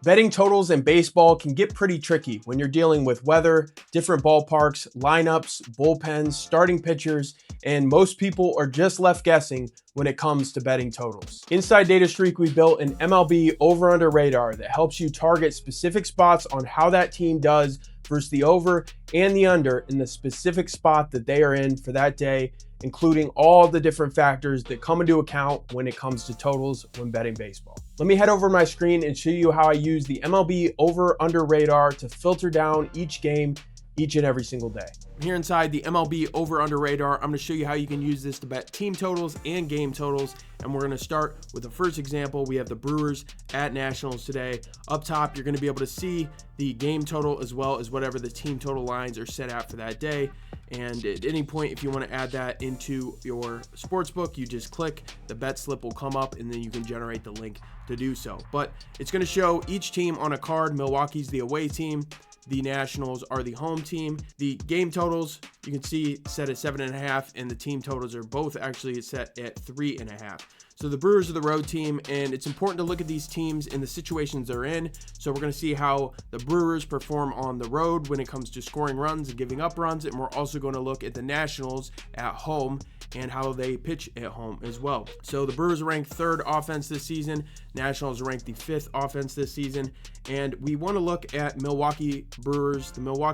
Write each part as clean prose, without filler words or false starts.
Betting totals in baseball can get pretty tricky when you're dealing with weather, different ballparks, lineups, bullpens, starting pitchers, and most people are just left guessing when it comes to betting totals. Inside DataStreak, we built an MLB over-under radar that helps you target specific spots on how that team does versus the over and the under in the specific spot that they are in for that day, including all the different factors that come into account when it comes to totals when betting baseball. Let me head over my screen and show you how I use the MLB over-under radar to filter down each game each and every single day. Here inside the MLB over-under radar, I'm going to show you how you can use this to bet team totals and game totals. And we're going to start with the first example. We have the Brewers at Nationals today. Up top, you're going to be able to see the game total as well as whatever the team total lines are set at for that day. And at any point, if you want to add that into your sportsbook, you just click, the bet slip will come up, and then you can generate the link to do so. But it's going to show each team on a card. Milwaukee's the away team. The Nationals are the home team. The game totals, you can see set at 7.5, and the team totals are both actually set at 3.5. So the Brewers are the road team, and it's important to look at these teams in the situations they're in. So we're going to see how the Brewers perform on the road when it comes to scoring runs and giving up runs, and we're also going to look at the Nationals at home and how they pitch at home as well. So the Brewers are ranked 3rd offense this season. Nationals are ranked the 5th offense this season. And we want to look at the Milwaukee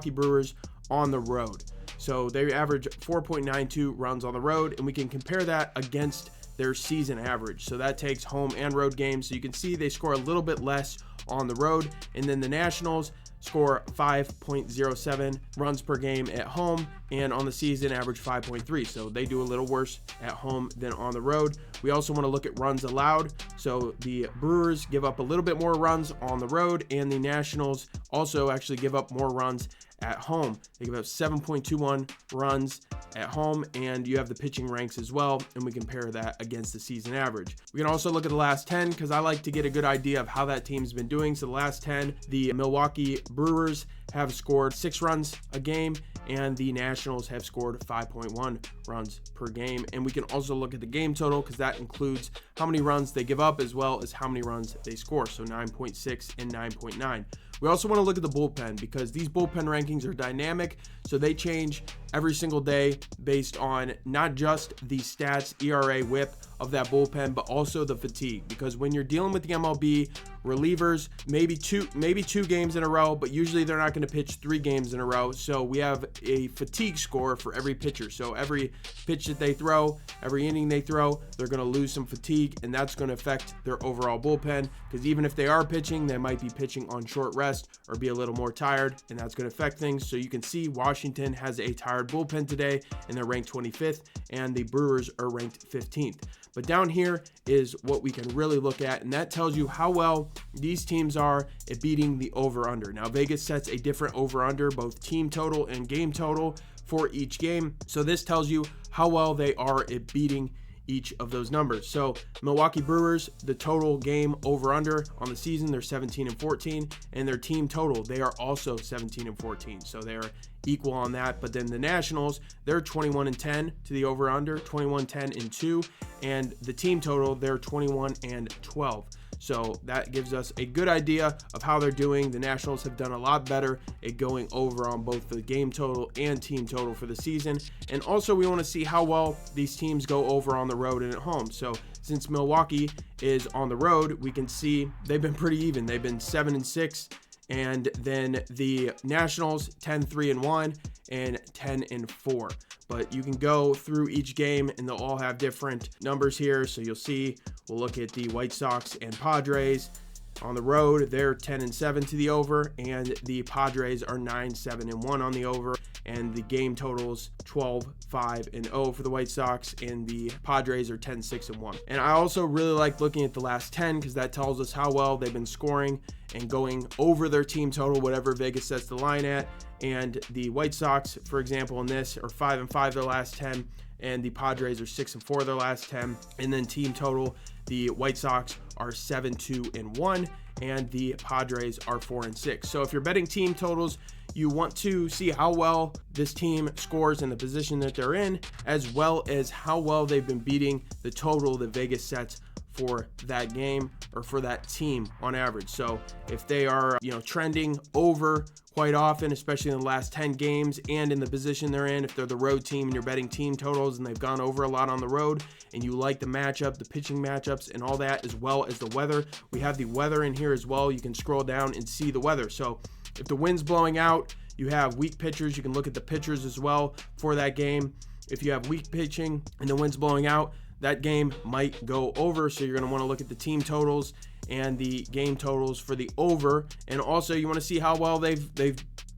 Brewers on the road. So they average 4.92 runs on the road, and we can compare that against their season average. So that takes home and road games. So you can see they score a little bit less on the road. And then the Nationals score 5.07 runs per game at home, and on the season average 5.3. So they do a little worse at home than on the road. We also want to look at runs allowed. So the Brewers give up a little bit more runs on the road, and the Nationals also actually give up more runs at home. They give up 7.21 runs at home, and you have the pitching ranks as well, and we compare that against the season average. We can also look at the last 10 because I like to get a good idea of how that team's been doing. So the last 10, the Milwaukee Brewers have scored 6 runs a game, and the Nationals have scored 5.1 runs per game. And we can also look at the game total because that includes how many runs they give up as well as how many runs they score. So 9.6 and 9.9. We also want to look at the bullpen because these bullpen rankings are dynamic, so they change every single day based on not just the stats, ERA, whip of that bullpen, but also the fatigue. Because when you're dealing with the MLB, relievers, maybe two games in a row, but usually they're not going to pitch 3 games in a row. So we have a fatigue score for every pitcher. So every pitch that they throw, every inning they throw, they're going to lose some fatigue, and that's going to affect their overall bullpen. Because even if they are pitching, they might be pitching on short rest or be a little more tired, and that's going to affect things. So you can see Washington has a tired bullpen today, and they're ranked 25th, and the Brewers are ranked 15th. But down here is what we can really look at, and that tells you how well these teams are at beating the over-under. Now, Vegas sets a different over-under, both team total and game total for each game. So this tells you how well they are at beating each of those numbers. So Milwaukee Brewers, the total game over under on the season, they're 17-14, and their team total, they are also 17-14. So they're equal on that. But then the Nationals, they're 21-10 to the over under, 21-10-2, and the team total, they're 21-12. So that gives us a good idea of how they're doing. The Nationals have done a lot better at going over on both the game total and team total for the season. And also we want to see how well these teams go over on the road and at home. So since Milwaukee is on the road, we can see they've been pretty even. They've been 7-6. And then the Nationals 10-3-1 and 10-4. But you can go through each game and they'll all have different numbers here. So you'll see, we'll look at the White Sox and Padres. On the road, they're 10-7 to the over, and the Padres are 9-7-1 on the over, and the game totals 12-5-0 for the White Sox, and the Padres are 10-6-1. And I also really like looking at the last 10 because that tells us how well they've been scoring and going over their team total, whatever Vegas sets the line at. And the White Sox, for example, in this are 5-5 their last 10, and the Padres are 6-4 their last 10. And then team total, the White Sox are 7-2-1, and the Padres are 4-6. So if you're betting team totals, you want to see how well this team scores in the position that they're in, as well as how well they've been beating the total that Vegas sets for that game or for that team on average. So if they are, trending over quite often, especially in the last 10 games and in the position they're in, if they're the road team and you're betting team totals and they've gone over a lot on the road and you like the matchup, the pitching matchups and all that, as well as the weather, we have the weather in here as well. You can scroll down and see the weather. So if the wind's blowing out, you have weak pitchers, you can look at the pitchers as well for that game. If you have weak pitching and the wind's blowing out, that game might go over. So you're going to want to look at the team totals and the game totals for the over. And also you want to see how well they've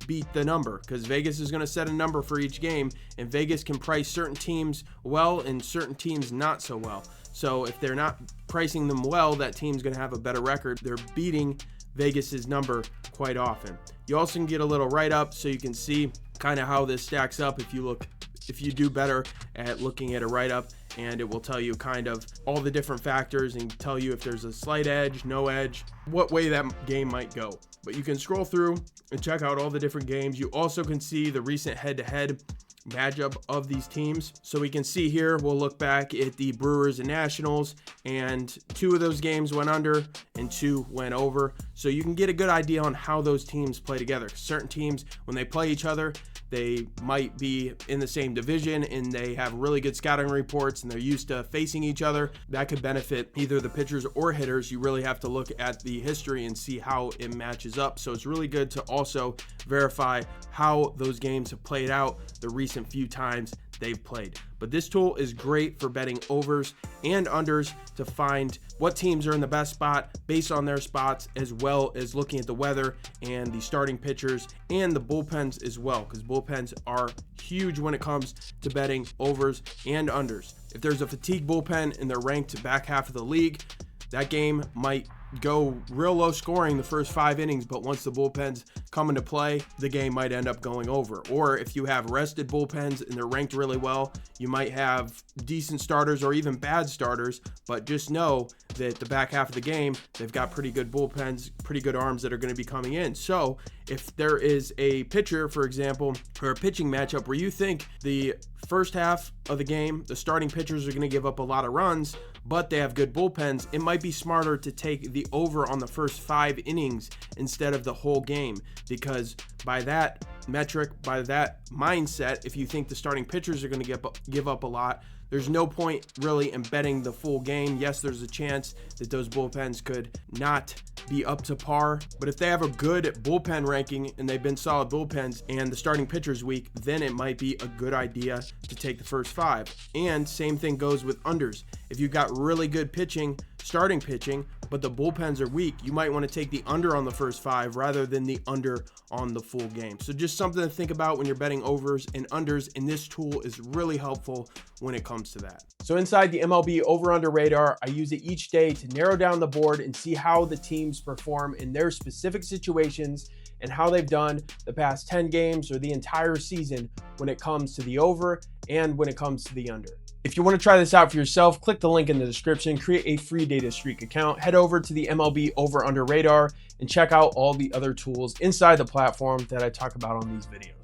beat the number, because Vegas is going to set a number for each game, and Vegas can price certain teams well and certain teams not so well. So if they're not pricing them well, that team's going to have a better record. They're beating Vegas's number quite often. You also can get a little write-up so you can see kind of how this stacks up if you do better at looking at a write-up, and it will tell you kind of all the different factors and tell you if there's a slight edge, no edge, what way that game might go. But you can scroll through and check out all the different games. You also can see the recent head-to-head matchup of these teams. So we can see here, we'll look back at the Brewers and Nationals, and 2 of those games went under and 2 went over. So you can get a good idea on how those teams play together. Certain teams, when they play each other, they might be in the same division and they have really good scouting reports and they're used to facing each other. That could benefit either the pitchers or hitters. You really have to look at the history and see how it matches up. So it's really good to also verify how those games have played out the recent few times they've played. But this tool is great for betting overs and unders to find what teams are in the best spot based on their spots, as well as looking at the weather and the starting pitchers and the bullpens as well, because bullpens are huge when it comes to betting overs and unders. If there's a fatigue bullpen and they're ranked back half of the league, that game might go real low scoring the first 5 innings, but once the bullpens come into play, the game might end up going over. Or if you have rested bullpens and they're ranked really well, you might have decent starters or even bad starters, but just know that the back half of the game, they've got pretty good bullpens, pretty good arms that are going to be coming in. So if there is a pitcher, for example, or a pitching matchup where you think the first half of the game, the starting pitchers are going to give up a lot of runs, but they have good bullpens, it might be smarter to take the over on the first 5 innings instead of the whole game, because by that metric, by that mindset, if you think the starting pitchers are going to give up a lot, there's no point really in betting the full game. Yes, there's a chance that those bullpens could not be up to par, but if they have a good bullpen ranking and they've been solid bullpens and the starting pitcher's weak, then it might be a good idea to take the first 5. And same thing goes with unders. If you've got really good pitching, starting pitching, but the bullpens are weak, you might want to take the under on the first 5 rather than the under on the full game. So just something to think about when you're betting overs and unders, and this tool is really helpful when it comes to that. So inside the MLB Over Under Radar, I use it each day to narrow down the board and see how the teams perform in their specific situations and how they've done the past 10 games or the entire season when it comes to the over and when it comes to the under. If you want to try this out for yourself, click the link in the description, create a free DataStreak account, head over to the MLB Over Under Radar, and check out all the other tools inside the platform that I talk about on these videos.